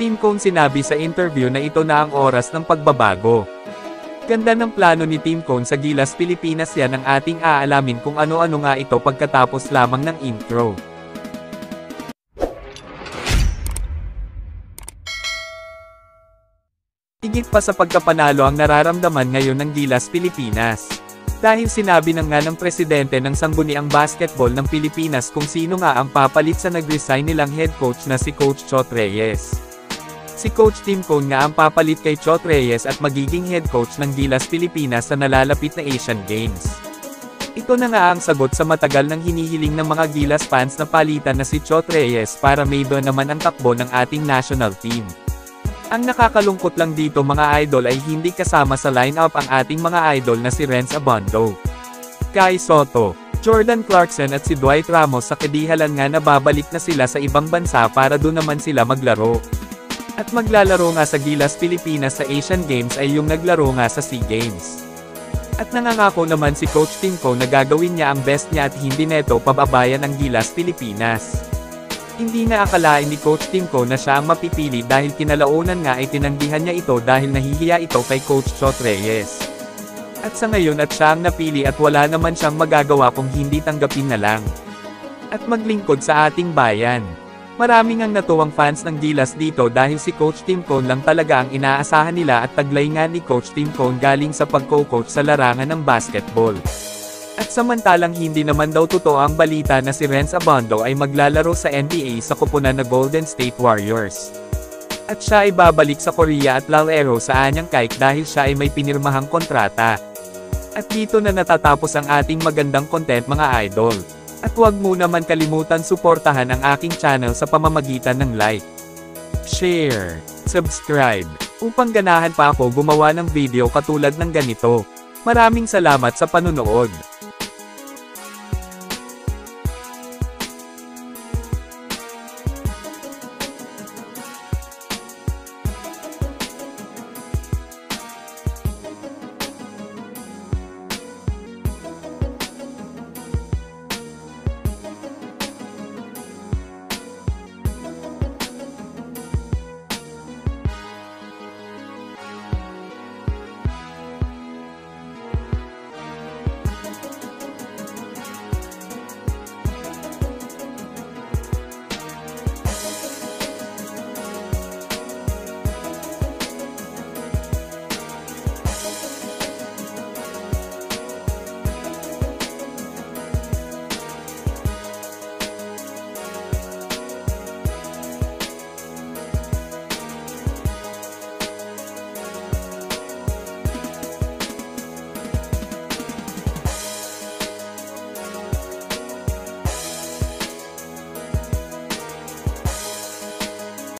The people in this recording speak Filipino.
Tim Cone sinabi sa interview na ito na ang oras ng pagbabago. Ganda ng plano ni Tim Cone sa Gilas Pilipinas, yan ang ating aalamin kung ano-ano nga ito pagkatapos lamang ng intro. Higit pa sa pagkapanalo ang nararamdaman ngayon ng Gilas Pilipinas. Dahil sinabi na nga ng presidente ng Sangguniang Basketball ng Pilipinas kung sino nga ang papalit sa nag-resign nilang head coach na si Coach Chot Reyes. Si Coach Tim Cone nga ang papalit kay Chot Reyes at magiging head coach ng Gilas Pilipinas sa nalalapit na Asian Games. Ito na nga ang sagot sa matagal nang hinihiling ng mga Gilas fans na palitan na si Chot Reyes para may iba naman ang takbo ng ating national team. Ang nakakalungkot lang dito mga idol ay hindi kasama sa lineup ang ating mga idol na si Renz Abando, Kai Sotto, Jordan Clarkson at si Dwight Ramos. Sa kadihalan nga nababalik na sila sa ibang bansa para doon naman sila maglaro. At maglalaro nga sa Gilas Pilipinas sa Asian Games ay yung naglaro nga sa SEA Games. At nangangako naman si Coach Tim Cone na gagawin niya ang best niya at hindi neto pababayan ang Gilas Pilipinas. Hindi na akalain ni Coach Tim Cone na siya ang mapipili dahil kinalaunan nga ay tinanggihan niya ito dahil nahihiya ito kay Coach Chot Reyes. At sa ngayon at siya ang napili at wala naman siyang magagawa kung hindi tanggapin na lang. At maglingkod sa ating bayan. Maraming ang natuwang fans ng Gilas dito dahil si Coach Tim Cone lang talaga ang inaasahan nila at taglay nga ni Coach Tim Cone galing sa pagko-coach sa larangan ng basketball. At samantalang hindi naman daw totoo ang balita na si Renz Abando ay maglalaro sa NBA sa koponan na Golden State Warriors. At siya ay babalik sa Korea at lalaro sa Anyang Khaik dahil siya ay may pinirmahang kontrata. At dito na natatapos ang ating magandang content mga idol. At huwag mo naman kalimutan suportahan ang aking channel sa pamamagitan ng like, share, subscribe, upang ganahan pa ako gumawa ng video katulad ng ganito. Maraming salamat sa panunood.